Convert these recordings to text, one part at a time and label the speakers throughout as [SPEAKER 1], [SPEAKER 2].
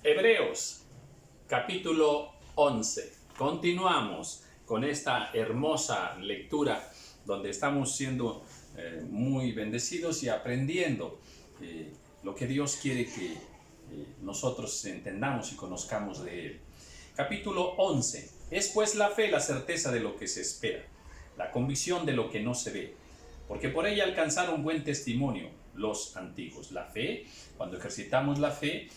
[SPEAKER 1] Hebreos, capítulo 11. Continuamos con esta hermosa lectura donde estamos siendo muy bendecidos y aprendiendo lo que Dios quiere que nosotros entendamos y conozcamos de Él. Capítulo 11. Es pues la fe la certeza de lo que se espera, la convicción de lo que no se ve, porque por ella alcanzaron buen testimonio los antiguos. La fe, cuando ejercitamos la fe,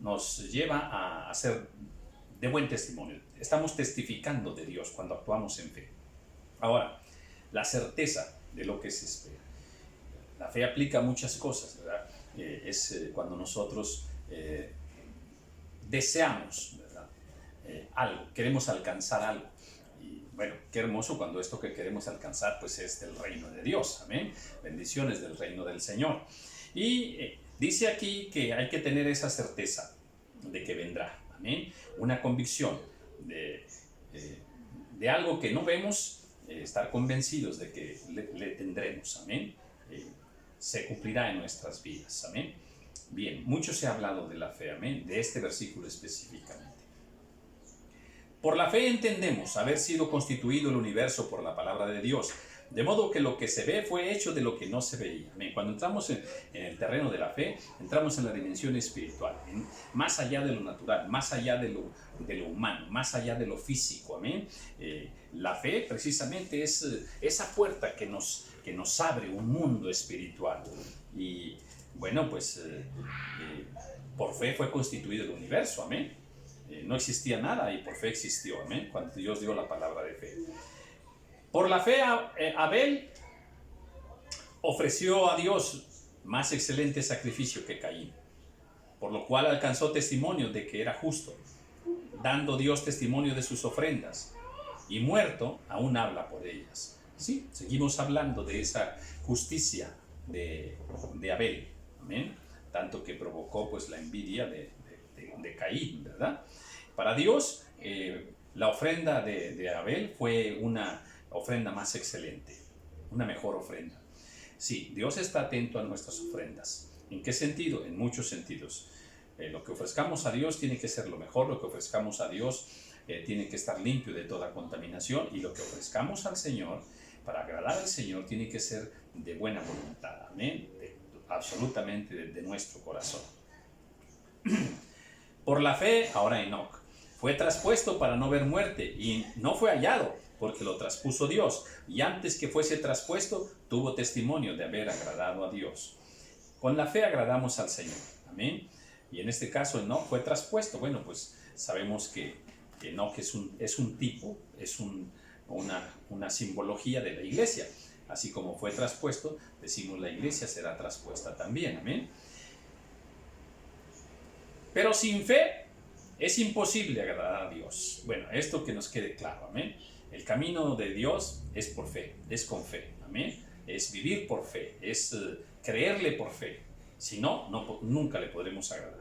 [SPEAKER 1] nos lleva a ser de buen testimonio. Estamos testificando de Dios cuando actuamos en fe. Ahora, la certeza de lo que se espera. La fe aplica muchas cosas, ¿verdad? Cuando nosotros deseamos, ¿verdad? Algo, queremos alcanzar algo. Y bueno, qué hermoso cuando esto que queremos alcanzar pues es del reino de Dios, amén. Bendiciones del reino del Señor. Y dice aquí que hay que tener esa certeza de que vendrá, amén. Una convicción de algo que no vemos, estar convencidos de que le tendremos, amén. Se cumplirá en nuestras vidas, amén. Bien, mucho se ha hablado de la fe, amén, de este versículo específicamente. Por la fe entendemos haber sido constituido el universo por la palabra de Dios, de modo que lo que se ve fue hecho de lo que no se veía. Amén. Cuando entramos en el terreno de la fe, entramos en la dimensión espiritual, más allá de lo natural, más allá de lo humano, más allá de lo físico. Amén. La fe precisamente es esa puerta que nos abre un mundo espiritual. Y bueno, pues por fe fue constituido el universo. Amén. No existía nada y por fe existió, amén, cuando Dios dio la palabra de fe. Por la fe Abel ofreció a Dios más excelente sacrificio que Caín, por lo cual alcanzó testimonio de que era justo, dando Dios testimonio de sus ofrendas, y muerto aún habla por ellas. Sí, seguimos hablando de esa justicia de Abel, amén, tanto que provocó pues la envidia de Caín, ¿verdad? Para Dios, la ofrenda de Abel fue una ofrenda más excelente, una mejor ofrenda. Sí, Dios está atento a nuestras ofrendas. ¿En qué sentido? En muchos sentidos. Lo que ofrezcamos a Dios tiene que ser lo mejor, lo que ofrezcamos a Dios tiene que estar limpio de toda contaminación, y lo que ofrezcamos al Señor, para agradar al Señor, tiene que ser de buena voluntad, amén, absolutamente de nuestro corazón. Por la fe, ahora Enoc fue traspuesto para no ver muerte, y no fue hallado, porque lo traspuso Dios, y antes que fuese traspuesto, tuvo testimonio de haber agradado a Dios. Con la fe agradamos al Señor, amén. Y en este caso Enoc fue traspuesto. Bueno, pues sabemos que Enoc es un tipo, es una simbología de la iglesia. Así como fue traspuesto, decimos la iglesia será traspuesta también, amén. Pero sin fe es imposible agradar a Dios. Bueno, esto que nos quede claro, amén. El camino de Dios es por fe, es con fe, amén. Es vivir por fe, es creerle por fe. Si no, nunca le podremos agradar.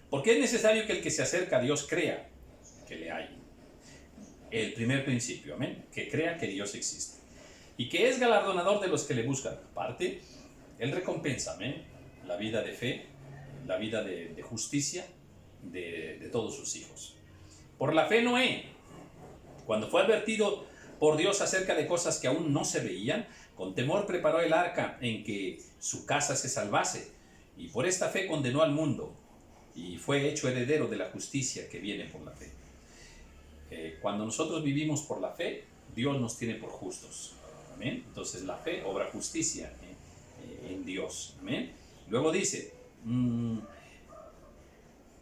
[SPEAKER 1] Porque es necesario que el que se acerca a Dios crea que le hay. El primer principio, amén. Que crea que Dios existe. Y que es galardonador de los que le buscan. Aparte, Él recompensa, amén, la vida de fe, la vida de justicia de todos sus hijos. Por la fe Noé, cuando fue advertido por Dios acerca de cosas que aún no se veían, con temor preparó el arca en que su casa se salvase, y por esta fe condenó al mundo, y fue hecho heredero de la justicia que viene por la fe. Cuando nosotros vivimos por la fe, Dios nos tiene por justos, amén. Entonces la fe obra justicia en Dios, amén. Luego dice,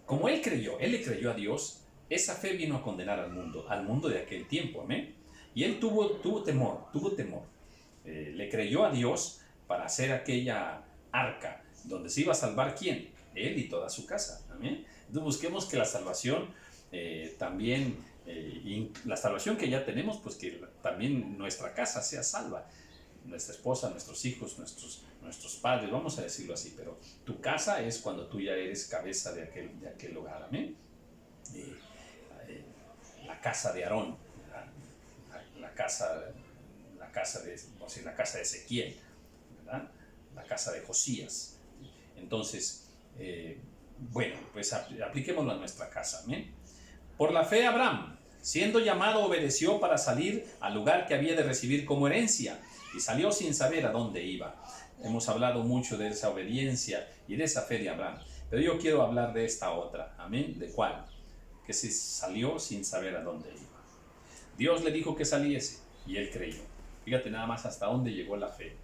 [SPEAKER 1] como él le creyó a Dios, esa fe vino a condenar al mundo de aquel tiempo, amén. Y él tuvo temor, le creyó a Dios para hacer aquella arca donde se iba a salvar, ¿quién? Él y toda su casa, amén. Entonces busquemos que la salvación también, y la salvación que ya tenemos, pues que también nuestra casa sea salva. Nuestra esposa, nuestros hijos, nuestros padres, vamos a decirlo así, pero tu casa es cuando tú ya eres cabeza de aquel hogar, amén. La casa de Aarón, la casa de Ezequiel, ¿verdad? La casa de Josías. Entonces, Bueno, pues apliquémoslo a nuestra casa. ¿Amén? Por la fe Abraham, siendo llamado, obedeció para salir al lugar que había de recibir como herencia, y salió sin saber a dónde iba. Hemos hablado mucho de esa obediencia y de esa fe de Abraham, pero yo quiero hablar de esta otra. ¿Amén? ¿De cuál? Que se salió sin saber a dónde iba. Dios le dijo que saliese y él creyó. Fíjate nada más hasta dónde llegó la fe,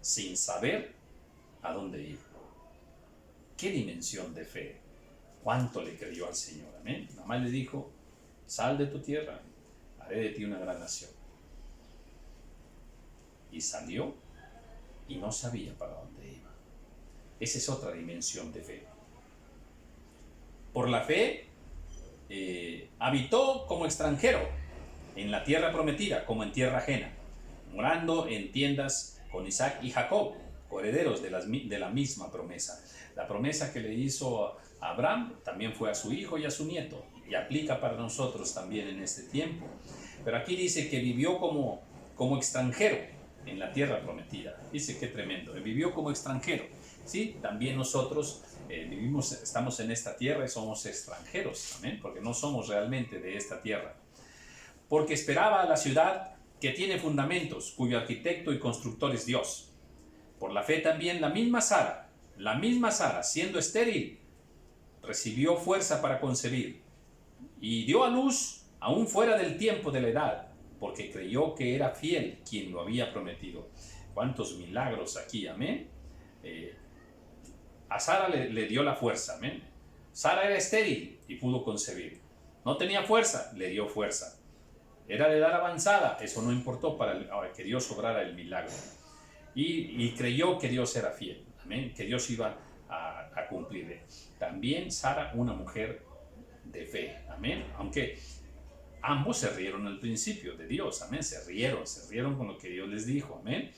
[SPEAKER 1] sin saber a dónde iba. ¿Qué dimensión de fe? ¿Cuánto le creyó al Señor? Amén. Nada más le dijo: sal de tu tierra, haré de ti una gran nación. Y salió y no sabía para dónde iba. Esa es otra dimensión de fe. Por la fe habitó como extranjero en la tierra prometida, como en tierra ajena, morando en tiendas con Isaac y Jacob, coherederos de la misma promesa. La promesa que le hizo a Abraham también fue a su hijo y a su nieto, y aplica para nosotros también en este tiempo. Pero aquí dice que vivió como extranjero en la tierra prometida. Dice qué tremendo, vivió como extranjero. Sí, también nosotros estamos en esta tierra y somos extranjeros, amén, porque no somos realmente de esta tierra. Porque esperaba a la ciudad que tiene fundamentos, cuyo arquitecto y constructor es Dios. Por la fe también la misma Sara, siendo estéril, recibió fuerza para concebir, y dio a luz aún fuera del tiempo de la edad, porque creyó que era fiel quien lo había prometido. ¿Cuántos milagros aquí? Amén. A Sara le dio la fuerza. Amén. Sara era estéril y pudo concebir. No tenía fuerza, le dio fuerza. Era de edad avanzada, eso no importó para que Dios obrara el milagro. Y creyó que Dios era fiel. Amén. Que Dios iba a cumplir. También Sara, una mujer de fe. Amén. Aunque ambos se rieron al principio de Dios. Amén. Se rieron con lo que Dios les dijo. Amén.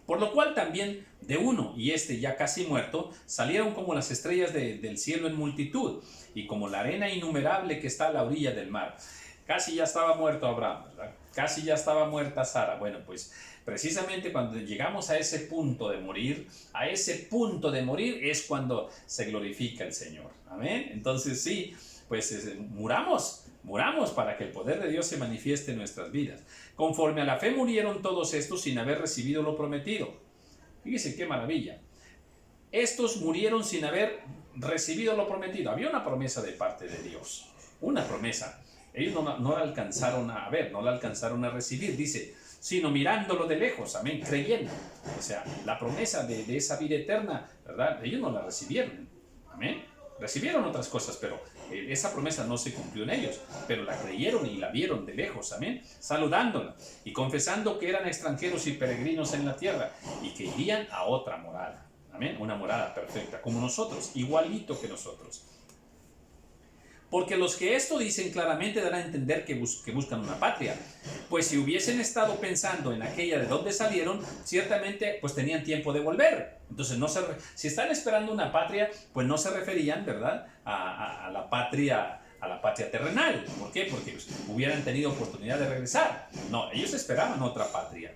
[SPEAKER 1] Por lo cual también de uno, y este ya casi muerto, salieron como las estrellas del cielo en multitud, y como la arena innumerable que está a la orilla del mar. Casi ya estaba muerto Abraham, ¿verdad? Casi ya estaba muerta Sara. Bueno, pues precisamente cuando llegamos a ese punto de morir, es cuando se glorifica el Señor. Amén. Entonces sí, pues muramos para que el poder de Dios se manifieste en nuestras vidas. Conforme a la fe murieron todos estos sin haber recibido lo prometido. Fíjese qué maravilla. Estos murieron sin haber recibido lo prometido. Había una promesa de parte de Dios, una promesa. Ellos no la alcanzaron a ver, no la alcanzaron a recibir, dice, sino mirándolo de lejos, amén, creyendo. O sea, la promesa de esa vida eterna, ¿verdad? Ellos no la recibieron, amén. Recibieron otras cosas, pero esa promesa no se cumplió en ellos, pero la creyeron y la vieron de lejos, amén, saludándola y confesando que eran extranjeros y peregrinos en la tierra y que irían a otra morada, amén, una morada perfecta, como nosotros, igualito que nosotros. Porque los que esto dicen claramente dan a entender que buscan una patria, pues si hubiesen estado pensando en aquella de donde salieron, ciertamente pues tenían tiempo de volver. Entonces si están esperando una patria, pues no se referían, ¿verdad?, a la patria terrenal. ¿Por qué? Porque pues, hubieran tenido oportunidad de regresar. No, ellos esperaban otra patria.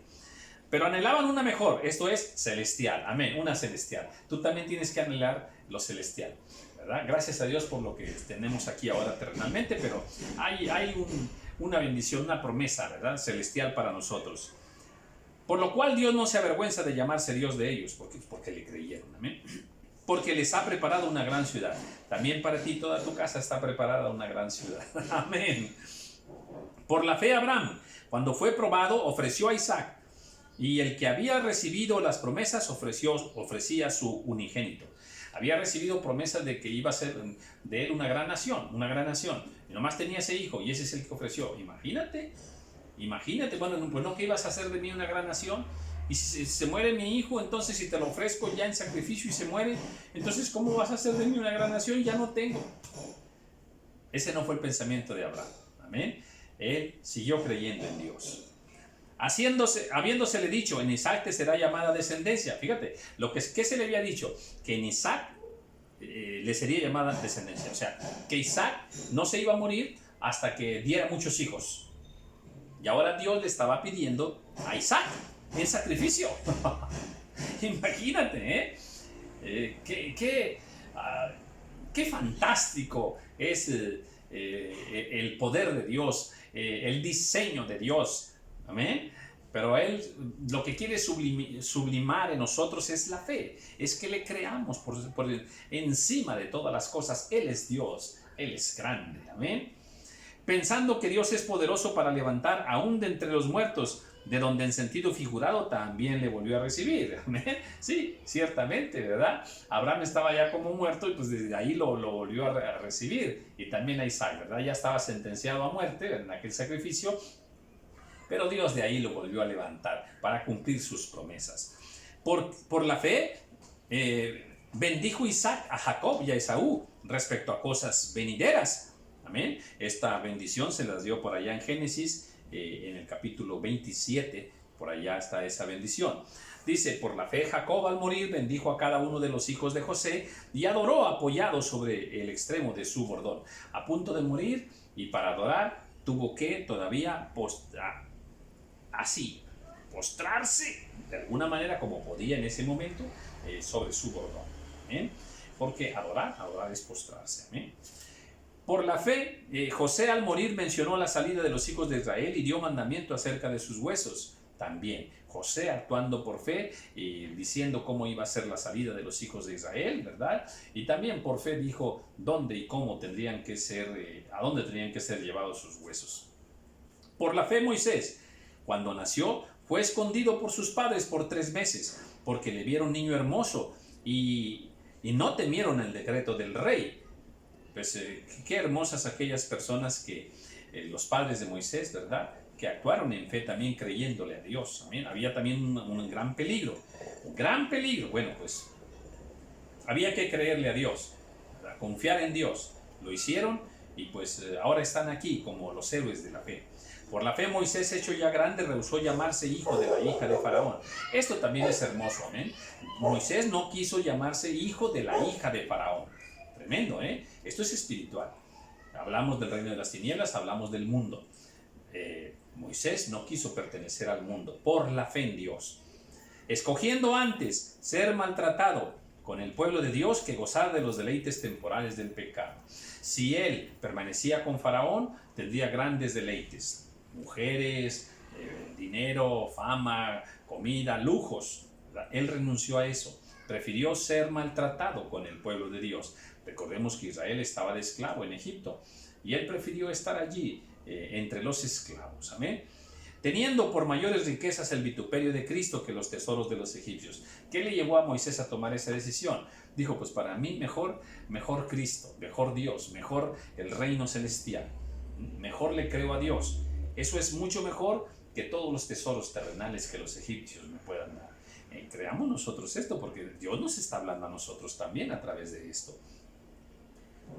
[SPEAKER 1] Pero anhelaban una mejor, esto es celestial, amén, una celestial. Tú también tienes que anhelar lo celestial, ¿verdad? Gracias a Dios por lo que tenemos aquí ahora terrenalmente, pero hay una bendición, una promesa, ¿verdad?, celestial para nosotros. Por lo cual Dios no se avergüenza de llamarse Dios de ellos, porque le creyeron, amén. Porque les ha preparado una gran ciudad. También para ti toda tu casa está preparada una gran ciudad, amén. Por la fe Abraham, cuando fue probado, ofreció a Isaac. Y el que había recibido las promesas ofrecía su unigénito. Había recibido promesas de que iba a ser de él una gran nación. Y nomás tenía ese hijo y ese es el que ofreció. Imagínate, bueno, pues no, que ibas a hacer de mí una gran nación. Y si se muere mi hijo, entonces si te lo ofrezco ya en sacrificio y se muere, entonces ¿cómo vas a hacer de mí una gran nación? Ya no tengo. Ese no fue el pensamiento de Abraham. Amén. Él siguió creyendo en Dios. Habiéndosele dicho, en Isaac te será llamada descendencia. Fíjate, ¿qué se le había dicho? Que en Isaac le sería llamada descendencia. O sea, que Isaac no se iba a morir hasta que diera muchos hijos. Y ahora Dios le estaba pidiendo a Isaac el sacrificio. Imagínate, qué fantástico es el poder de Dios, el diseño de Dios. Amén. Pero Él lo que quiere sublimar en nosotros es la fe, es que le creamos por encima de todas las cosas. Él es Dios, Él es grande. Amén. Pensando que Dios es poderoso para levantar aún de entre los muertos, de donde en sentido figurado también le volvió a recibir. ¿Amén? Sí, ciertamente, ¿verdad? Abraham estaba ya como muerto y pues desde ahí lo volvió a recibir. Y también a Isaac, ¿verdad? Ya estaba sentenciado a muerte en aquel sacrificio, pero Dios de ahí lo volvió a levantar para cumplir sus promesas. Por la fe, bendijo Isaac a Jacob y a Esaú respecto a cosas venideras. Amén. Esta bendición se las dio por allá en Génesis, en el capítulo 27, por allá está esa bendición. Dice, por la fe Jacob al morir bendijo a cada uno de los hijos de José y adoró apoyado sobre el extremo de su bordón. A punto de morir, y para adorar tuvo que todavía postrarse de alguna manera como podía en ese momento sobre su bordón. ¿Amén? Porque adorar es postrarse. Amén. Por la fe, José al morir mencionó la salida de los hijos de Israel y dio mandamiento acerca de sus huesos. También José actuando por fe y diciendo cómo iba a ser la salida de los hijos de Israel, ¿verdad? Y también por fe dijo dónde y cómo tendrían que ser, a dónde tendrían que ser llevados sus huesos. Por la fe Moisés, cuando nació, fue escondido por sus padres por 3 meses, porque le vieron niño hermoso y no temieron el decreto del rey. Pues qué hermosas aquellas personas que los padres de Moisés, ¿verdad?, que actuaron en fe también creyéndole a Dios. ¿Amén? Había también un gran peligro, bueno, pues había que creerle a Dios, ¿verdad?, confiar en Dios. Lo hicieron y pues ahora están aquí como los héroes de la fe. Por la fe Moisés, hecho ya grande, rehusó llamarse hijo de la hija de Faraón. Esto también es hermoso. ¿Amén? Moisés no quiso llamarse hijo de la hija de Faraón. Tremendo, ¿eh? Esto es espiritual. Hablamos del reino de las tinieblas, hablamos del mundo. Moisés no quiso pertenecer al mundo por la fe en Dios, escogiendo antes ser maltratado con el pueblo de Dios que gozar de los deleites temporales del pecado. Si él permanecía con Faraón, tendría grandes deleites, mujeres, dinero, fama, comida, lujos. Él renunció a eso, prefirió ser maltratado con el pueblo de Dios. Recordemos que Israel estaba de esclavo en Egipto y él prefirió estar allí entre los esclavos. Amén. Teniendo por mayores riquezas el vituperio de Cristo que los tesoros de los egipcios. ¿Qué le llevó a Moisés a tomar esa decisión? Dijo, pues para mí mejor Cristo, mejor Dios, mejor el reino celestial. Mejor le creo a Dios. Eso es mucho mejor que todos los tesoros terrenales que los egipcios me puedan dar. Creamos nosotros esto porque Dios nos está hablando a nosotros también a través de esto.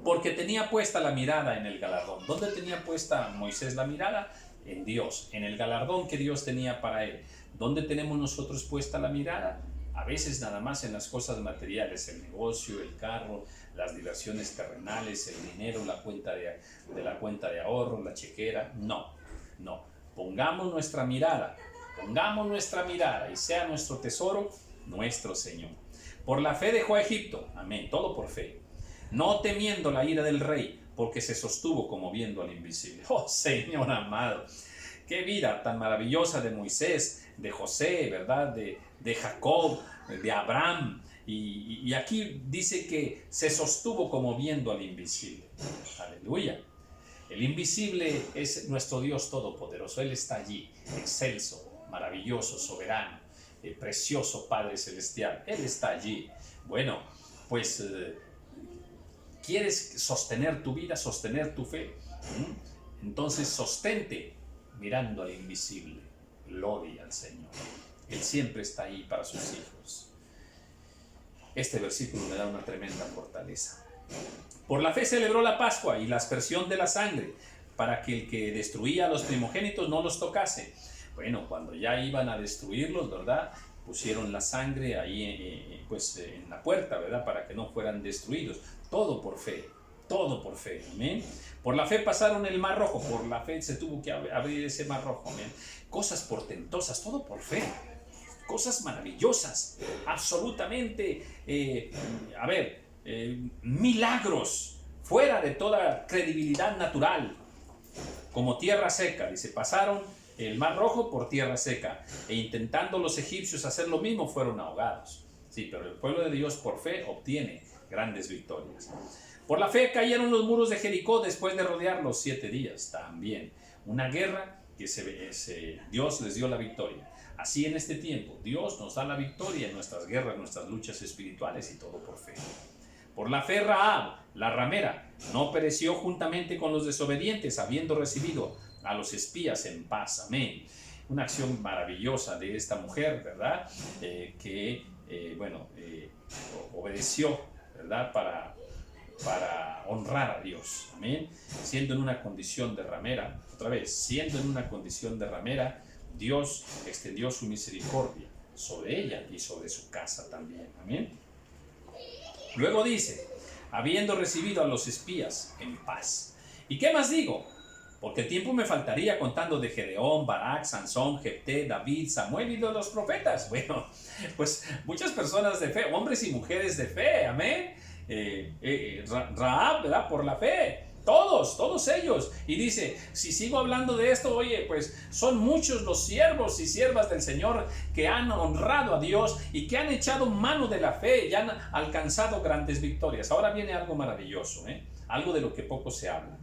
[SPEAKER 1] Porque tenía puesta la mirada en el galardón. ¿Dónde tenía puesta Moisés la mirada? En Dios, en el galardón que Dios tenía para él. ¿Dónde tenemos nosotros puesta la mirada? A veces nada más en las cosas materiales, el negocio, el carro, las diversiones terrenales, el dinero, la cuenta de ahorro, la chequera. No. Pongamos nuestra mirada y sea nuestro tesoro nuestro Señor. Por la fe dejó a Egipto. Amén, todo por fe. No temiendo la ira del rey, porque se sostuvo como viendo al invisible. Oh, Señor amado, qué vida tan maravillosa de Moisés, de José, ¿verdad? De Jacob, de Abraham. Y aquí dice que se sostuvo como viendo al invisible. Aleluya. El invisible es nuestro Dios todopoderoso. Él está allí, excelso, maravilloso, soberano, precioso Padre Celestial. Él está allí. Bueno, pues ¿quieres sostener tu vida, sostener tu fe? Entonces sostente mirando al invisible. Gloria al Señor. Él siempre está ahí para sus hijos. Este versículo me da una tremenda fortaleza. Por la fe celebró la Pascua y la aspersión de la sangre, para que el que destruía a los primogénitos no los tocase. Bueno, cuando ya iban a destruirlos, ¿verdad?, pusieron la sangre ahí en la puerta, ¿verdad?, para que no fueran destruidos. Todo por fe, amén. Por la fe pasaron el mar rojo, por la fe se tuvo que abrir ese mar rojo, amén. Cosas portentosas, todo por fe, cosas maravillosas, absolutamente. milagros fuera de toda credibilidad natural, como tierra seca. Dice, pasaron el Mar Rojo por tierra seca, e intentando los egipcios hacer lo mismo, fueron ahogados. Sí, pero el pueblo de Dios por fe obtiene grandes victorias. Por la fe cayeron los muros de Jericó después de rodearlos 7 días. También una guerra que Dios les dio la victoria. Así en este tiempo, Dios nos da la victoria en nuestras guerras, nuestras luchas espirituales, y todo por fe. Por la fe Rahab, la ramera, no pereció juntamente con los desobedientes, habiendo recibido a los espías en paz. Amén. Una acción maravillosa de esta mujer, ¿verdad? Que obedeció, ¿verdad? Para honrar a Dios. Amén. Siendo en una condición de ramera, otra vez, siendo en una condición de ramera, Dios extendió su misericordia sobre ella y sobre su casa también. Amén. Luego dice, habiendo recibido a los espías en paz. ¿Y qué más digo? Porque tiempo me faltaría contando de Gedeón, Barak, Sansón, Jefté, David, Samuel y de los profetas. Bueno, pues muchas personas de fe, hombres y mujeres de fe, amén. Rahab, ¿verdad? Por la fe. Todos ellos. Y dice, si sigo hablando de esto, oye, pues son muchos los siervos y siervas del Señor que han honrado a Dios y que han echado mano de la fe y han alcanzado grandes victorias. Ahora viene algo maravilloso, algo de lo que poco se habla.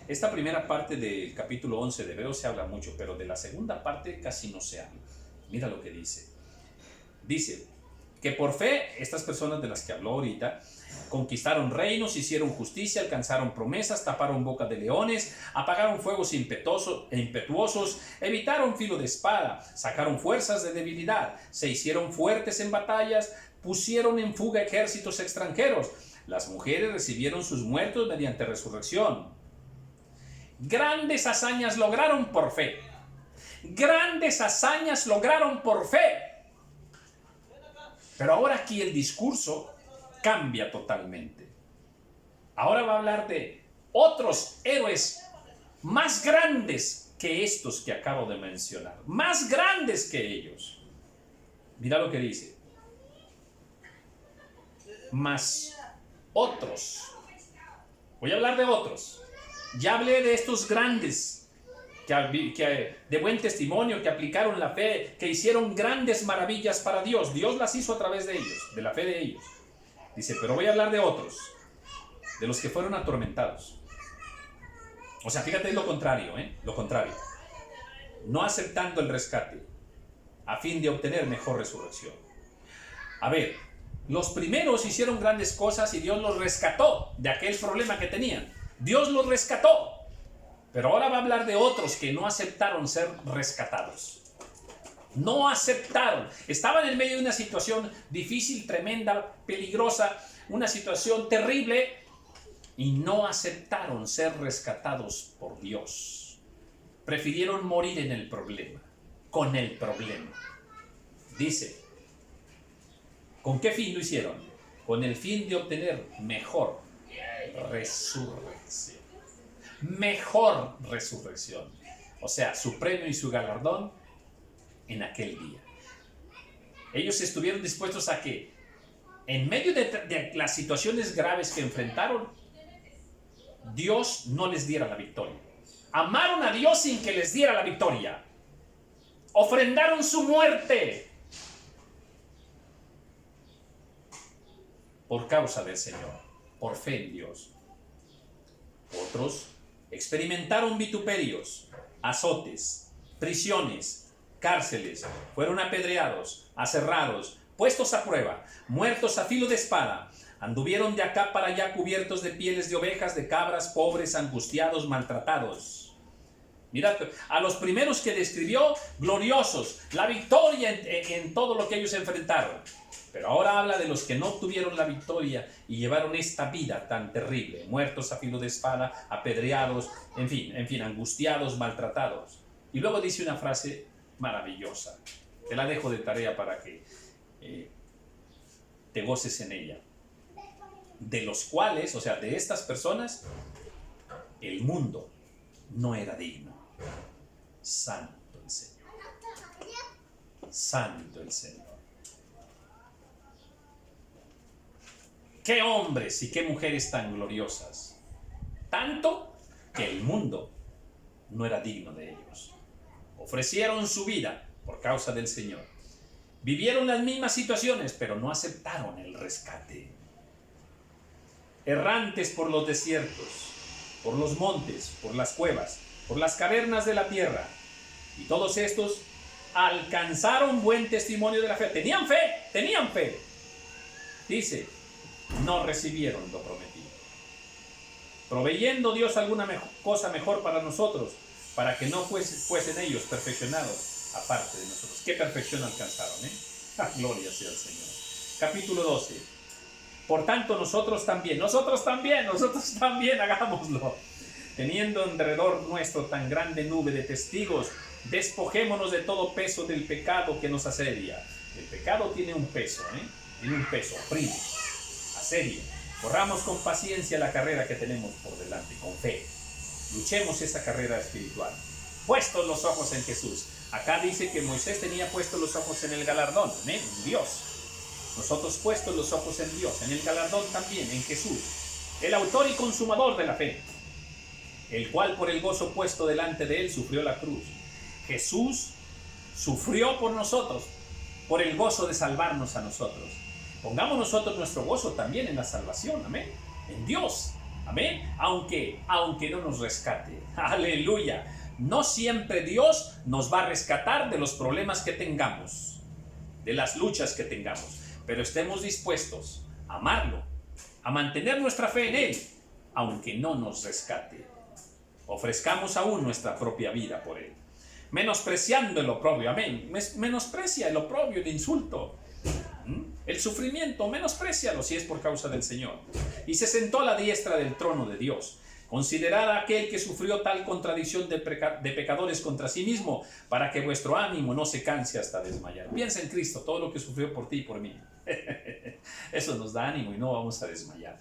[SPEAKER 1] Esta primera parte del capítulo 11 de Hebreos se habla mucho, pero de la segunda parte casi no se habla. Mira lo que dice. Dice que por fe, estas personas de las que habló ahorita, conquistaron reinos, hicieron justicia, alcanzaron promesas, taparon boca de leones, apagaron fuegos impetuosos, evitaron filo de espada, sacaron fuerzas de debilidad, se hicieron fuertes en batallas, pusieron en fuga ejércitos extranjeros. Las mujeres recibieron sus muertos mediante resurrección. Grandes hazañas lograron por fe. Grandes hazañas lograron por fe. Pero ahora aquí el discurso cambia totalmente. Ahora va a hablar de otros héroes más grandes que estos que acabo de mencionar. Más grandes que ellos. Mira lo que dice. Más otros. Voy a hablar de otros. Ya hablé de estos grandes que de buen testimonio, que aplicaron la fe, que hicieron grandes maravillas para Dios. Dios las hizo a través de ellos, de la fe de ellos. Dice, pero voy a hablar de otros, de los que fueron atormentados. O sea, fíjate lo contrario, lo contrario. No aceptando el rescate, a fin de obtener mejor resurrección. A ver, los primeros hicieron grandes cosas y Dios los rescató de aquel problema que tenían. Dios los rescató. Pero ahora va a hablar de otros que no aceptaron ser rescatados. No aceptaron. Estaban en medio de una situación difícil, tremenda, peligrosa, una situación terrible, y no aceptaron ser rescatados por Dios. Prefirieron morir en el problema, con el problema. Dice, ¿con qué fin lo hicieron? Con el fin de obtener mejor resurrección. Mejor resurrección. O sea, su premio y su galardón en aquel día. Ellos estuvieron dispuestos a que, en medio de las situaciones graves que enfrentaron, Dios no les diera la victoria. Amaron a Dios sin que les diera la victoria. Ofrendaron su muerte por causa del Señor, por fe en Dios. Otros experimentaron vituperios, azotes, prisiones, cárceles, fueron apedreados, aserrados, puestos a prueba, muertos a filo de espada, anduvieron de acá para allá cubiertos de pieles de ovejas, de cabras, pobres, angustiados, maltratados. Mira, a los primeros que describió, gloriosos, la victoria en todo lo que ellos enfrentaron. Pero ahora habla de los que no tuvieron la victoria y llevaron esta vida tan terrible, muertos a filo de espada, apedreados, en fin, angustiados, maltratados. Y luego dice una frase maravillosa, te la dejo de tarea para que te goces en ella. De los cuales, o sea, de estas personas, el mundo no era digno. Santo el Señor. Santo el Señor. qué hombres y qué mujeres tan gloriosas, tanto que el mundo no era digno de ellos. Ofrecieron su vida por causa del Señor. Vivieron las mismas situaciones, pero no aceptaron el rescate. Errantes por los desiertos, por los montes, por las cuevas, por las cavernas de la tierra. Y todos estos alcanzaron buen testimonio de la fe. Tenían fe, tenían fe. Dice, no recibieron lo prometido. Proveyendo Dios alguna cosa mejor para nosotros, para que no fuesen ellos perfeccionados aparte de nosotros. ¿Qué perfección alcanzaron? Gloria sea al Señor. Capítulo 12. Por tanto, nosotros también hagámoslo. Teniendo alrededor nuestro tan grande nube de testigos, despojémonos de todo peso del pecado que nos asedia. El pecado tiene un peso, tiene un peso, oprime, asedia. Corramos con paciencia la carrera que tenemos por delante, con fe. Luchemos esa carrera espiritual. Puestos los ojos en Jesús. Acá dice que Moisés tenía puestos los ojos en el galardón, en Dios. Nosotros puestos los ojos en Dios, en el galardón también, en Jesús, el autor y consumador de la fe, el cual por el gozo puesto delante de él sufrió la cruz. Jesús sufrió por nosotros, por el gozo de salvarnos a nosotros. Pongamos nosotros nuestro gozo también en la salvación, amén, en Dios, amén, aunque no nos rescate, aleluya. No siempre Dios nos va a rescatar de los problemas que tengamos, de las luchas que tengamos, pero estemos dispuestos a amarlo, a mantener nuestra fe en Él, aunque no nos rescate. Ofrezcamos aún nuestra propia vida por Él, menospreciando el oprobio, amén. Menosprecia el oprobio, el insulto, el sufrimiento, menosprécialo si es por causa del Señor. Y se sentó a la diestra del trono de Dios. Considerad a aquel que sufrió tal contradicción de pecadores contra sí mismo, para que vuestro ánimo no se canse hasta desmayar. Piensa en Cristo, todo lo que sufrió por ti y por mí. Eso nos da ánimo y no vamos a desmayar.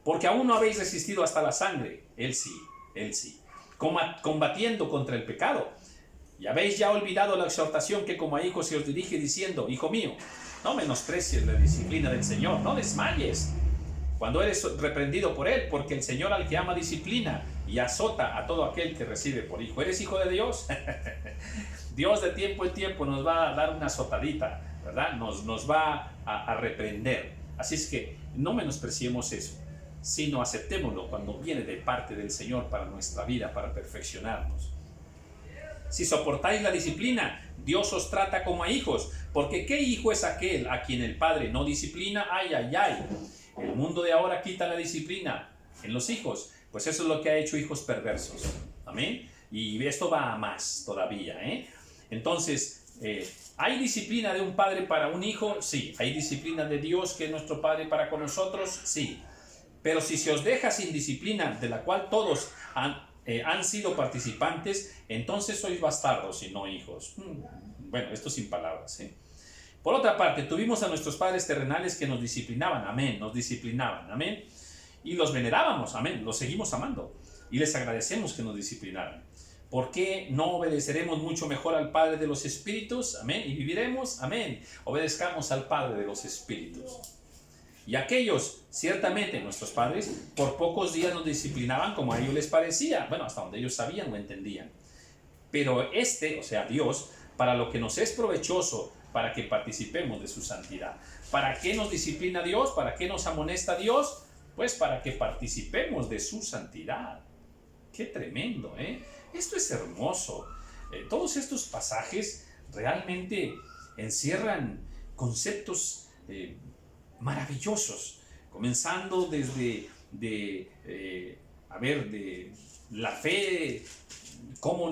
[SPEAKER 1] Porque aún no habéis resistido hasta la sangre. Él sí. Combatiendo contra el pecado. Y habéis ya olvidado la exhortación que como a hijos se os dirige diciendo, hijo mío, no menosprecies la disciplina del Señor, no desmayes cuando eres reprendido por Él, porque el Señor al que ama disciplina y azota a todo aquel que recibe por hijo. ¿Eres hijo de Dios? Dios de tiempo en tiempo nos va a dar una azotadita, ¿verdad? Nos va a reprender. Así es que no menospreciemos eso, sino aceptémoslo cuando viene de parte del Señor para nuestra vida, para perfeccionarnos. Si soportáis la disciplina, Dios os trata como a hijos, porque ¿qué hijo es aquel a quien el Padre no disciplina? ¡Ay, ay, ay! El mundo de ahora quita la disciplina en los hijos, pues eso es lo que ha hecho hijos perversos, amén. Y esto va a más todavía, Entonces, ¿hay disciplina de un padre para un hijo? Sí. ¿Hay disciplina de Dios que es nuestro Padre para con nosotros? Sí. Pero si se os deja sin disciplina, de la cual todos han sido participantes, entonces sois bastardos y no hijos. Bueno, esto sin palabras, Por otra parte, tuvimos a nuestros padres terrenales que nos disciplinaban, amén, y los venerábamos, amén, los seguimos amando, y les agradecemos que nos disciplinaran. ¿Por qué no obedeceremos mucho mejor al Padre de los Espíritus? Amén, y viviremos, amén, obedezcamos al Padre de los Espíritus. Y aquellos, ciertamente, nuestros padres, por pocos días nos disciplinaban como a ellos les parecía, bueno, hasta donde ellos sabían o entendían. Pero o sea, Dios, para lo que nos es provechoso, para que participemos de su santidad. ¿Para qué nos disciplina Dios? ¿Para qué nos amonesta Dios? Pues para que participemos de su santidad. ¡Qué tremendo! Esto es hermoso. Todos estos pasajes realmente encierran conceptos maravillosos, comenzando desde de la fe, cómo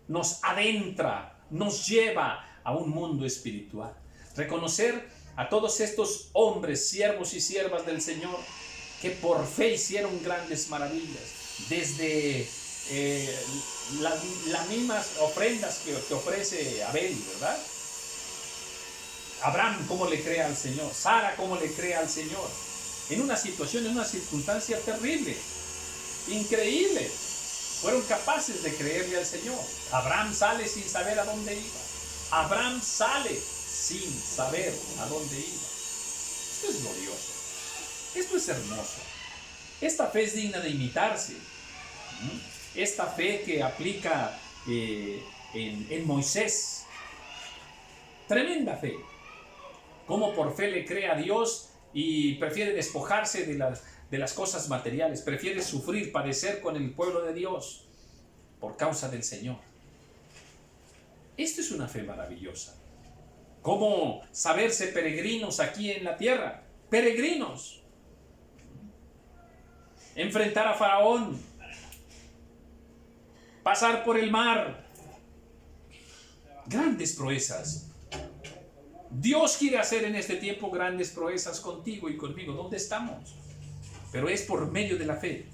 [SPEAKER 1] nos adentra, nos lleva a un mundo espiritual. Reconocer a todos estos hombres, siervos y siervas del Señor, que por fe hicieron grandes maravillas, desde las mismas ofrendas que ofrece Abel, ¿verdad? Abraham, cómo le cree al Señor, Sara, cómo le cree al Señor, en una situación, en una circunstancia terrible, increíble. Fueron capaces de creerle al Señor. Abraham sale sin saber a dónde iba. Abraham sale sin saber a dónde iba. Esto es glorioso. Esto es hermoso. Esta fe es digna de imitarse. Esta fe que aplica en Moisés. Tremenda fe. Cómo por fe le cree a Dios y prefiere despojarse de las cosas materiales. Prefiere sufrir, padecer con el pueblo de Dios por causa del Señor. Esto es una fe maravillosa. Cómo saberse peregrinos aquí en la tierra. Peregrinos. Enfrentar a Faraón. Pasar por el mar. Grandes proezas. Dios quiere hacer en este tiempo grandes proezas contigo y conmigo. ¿Dónde estamos? Pero es por medio de la fe.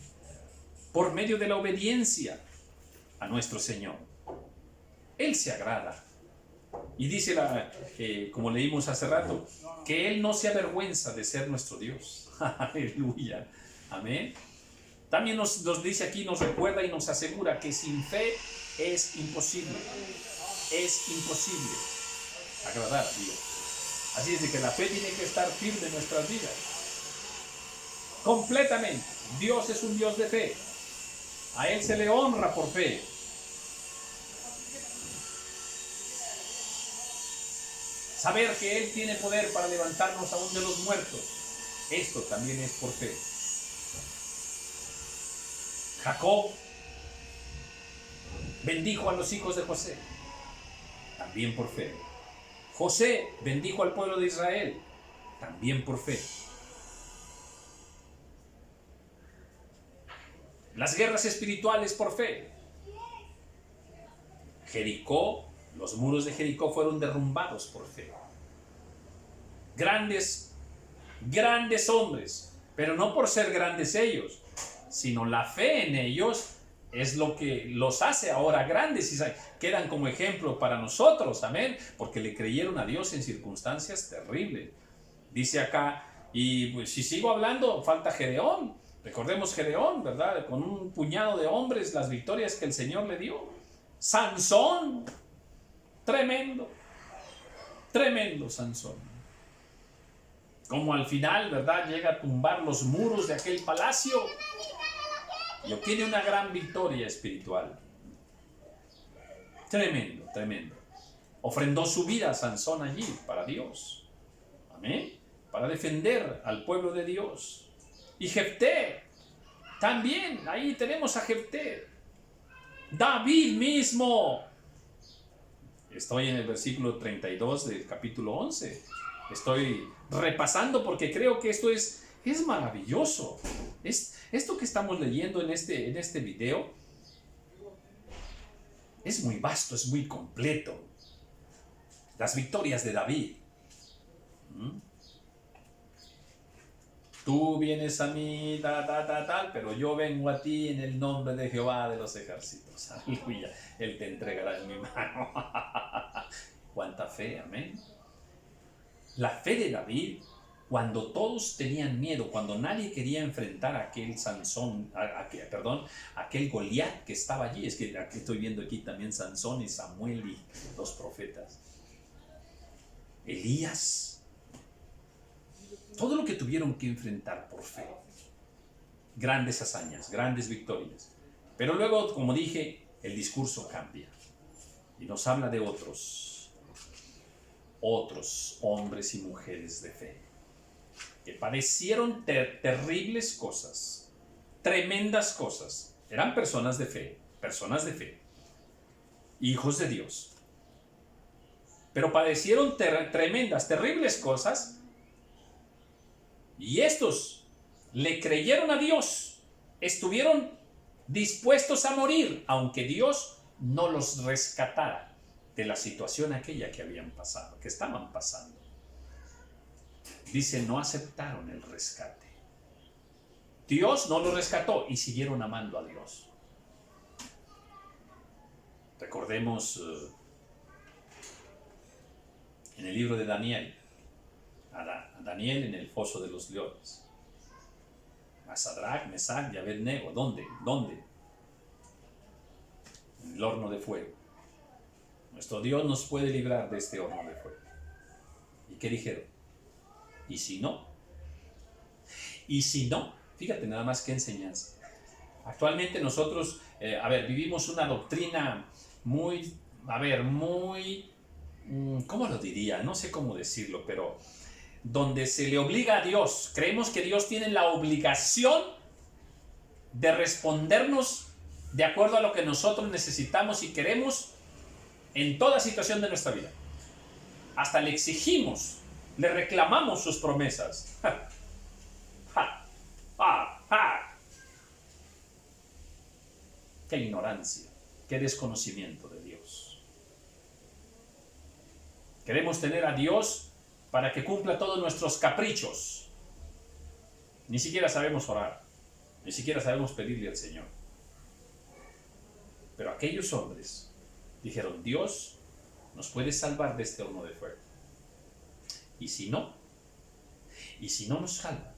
[SPEAKER 1] Por medio de la obediencia a nuestro Señor. Él se agrada. Y dice, como leímos hace rato, que Él no se avergüenza de ser nuestro Dios. Aleluya. Amén. También nos dice aquí, nos recuerda y nos asegura que sin fe es imposible. Es imposible agradar a Dios. Así es de que la fe tiene que estar firme en nuestras vidas. Completamente. Dios es un Dios de fe. A Él se le honra por fe. Saber que Él tiene poder para levantarnos aún de los muertos. Esto también es por fe. Jacob bendijo a los hijos de José. También por fe. José bendijo al pueblo de Israel. También por fe. Las guerras espirituales por fe. Jericó, los muros de Jericó fueron derrumbados por fe. Grandes hombres, pero no por ser grandes ellos, sino la fe en ellos es lo que los hace ahora grandes y quedan como ejemplo para nosotros, amén, porque le creyeron a Dios en circunstancias terribles. Dice acá, y pues, si sigo hablando, falta Gedeón. Recordemos Gedeón, ¿verdad? Con un puñado de hombres, las victorias que el Señor le dio. Sansón, tremendo Sansón. Como al final, ¿verdad? Llega a tumbar los muros de aquel palacio y obtiene una gran victoria espiritual. Tremendo. Ofrendó su vida a Sansón allí para Dios. Amén. Para defender al pueblo de Dios. Y Jefté, también, ahí tenemos a Jefté. David mismo. Estoy en el versículo 32 del capítulo 11. Estoy repasando porque creo que esto es maravilloso. Esto que estamos leyendo en este video es muy vasto, es muy completo. Las victorias de David. Tú vienes a mí, tal, pero yo vengo a ti en el nombre de Jehová de los ejércitos. Aleluya. Él te entregará en mi mano. Cuánta fe, amén. La fe de David, cuando todos tenían miedo, cuando nadie quería enfrentar a aquel Sansón, aquel Goliat que estaba allí. Es que aquí estoy viendo aquí también Sansón y Samuel y los profetas. Elías. Todo lo que tuvieron que enfrentar por fe. Grandes hazañas, grandes victorias. Pero luego, como dije, el discurso cambia. Y nos habla de otros hombres y mujeres de fe. Que padecieron terribles cosas. Tremendas cosas. Eran personas de fe. Hijos de Dios. Pero padecieron terribles cosas. Y estos le creyeron a Dios, estuvieron dispuestos a morir, aunque Dios no los rescatara de la situación aquella que habían pasado, que estaban pasando. Dice, no aceptaron el rescate. Dios no los rescató y siguieron amando a Dios. Recordemos en el libro de Daniel, a Daniel en el foso de los leones, a Sadrach, Mesach y Abednego. ¿Dónde? En el horno de fuego. Nuestro Dios nos puede librar de este horno de fuego. ¿Y qué dijeron? ¿Y si no? ¿Y si no? Fíjate nada más qué enseñanza. Actualmente nosotros, vivimos una doctrina muy, ¿cómo lo diría? No sé cómo decirlo, pero donde se le obliga a Dios. Creemos que Dios tiene la obligación de respondernos de acuerdo a lo que nosotros necesitamos y queremos en toda situación de nuestra vida. Hasta le exigimos, le reclamamos sus promesas. Ja, ja, ja, ja. Qué ignorancia, qué desconocimiento de Dios. Queremos tener a Dios para que cumpla todos nuestros caprichos. Ni siquiera sabemos orar, ni siquiera sabemos pedirle al Señor. Pero aquellos hombres dijeron, Dios nos puede salvar de este horno de fuego. ¿Y si no? ¿Y si no nos salva?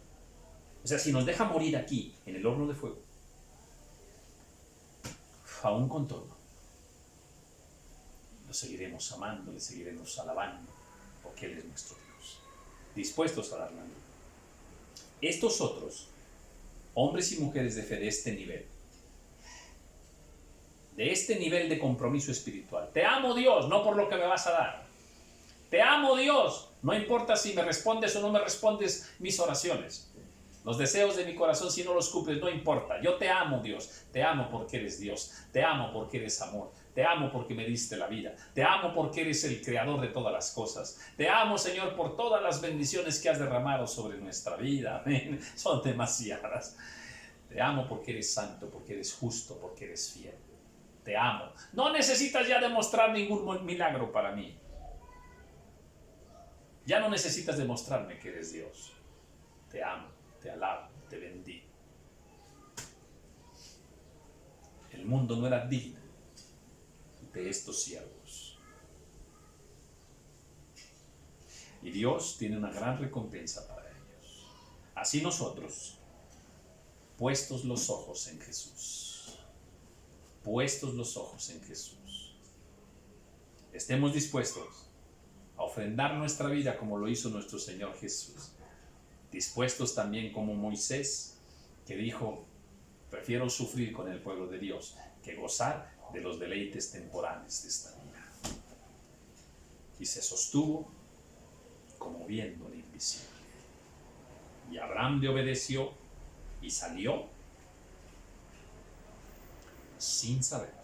[SPEAKER 1] O sea, si nos deja morir aquí, en el horno de fuego, aún con todo, lo seguiremos amando, le seguiremos alabando, porque Él es nuestro Dios, dispuestos a dar la vida. Estos otros, hombres y mujeres de fe de este nivel de compromiso espiritual, te amo Dios, no por lo que me vas a dar, te amo Dios, no importa si me respondes o no me respondes mis oraciones, los deseos de mi corazón, si no los cumples, no importa. Yo te amo, Dios. Te amo porque eres Dios. Te amo porque eres amor. Te amo porque me diste la vida. Te amo porque eres el creador de todas las cosas. Te amo, Señor, por todas las bendiciones que has derramado sobre nuestra vida. Amén. Son demasiadas. Te amo porque eres santo, porque eres justo, porque eres fiel. Te amo. No necesitas ya demostrar ningún milagro para mí. Ya no necesitas demostrarme que eres Dios. Te amo. Te alabo, te bendigo. El mundo no era digno de estos siervos. Y Dios tiene una gran recompensa para ellos. Así nosotros, puestos los ojos en Jesús, puestos los ojos en Jesús, estemos dispuestos a ofrendar nuestra vida como lo hizo nuestro Señor Jesús. Dispuestos también como Moisés, que dijo, prefiero sufrir con el pueblo de Dios que gozar de los deleites temporales de esta vida. Y se sostuvo como viendo lo invisible. Y Abraham le obedeció y salió sin saber.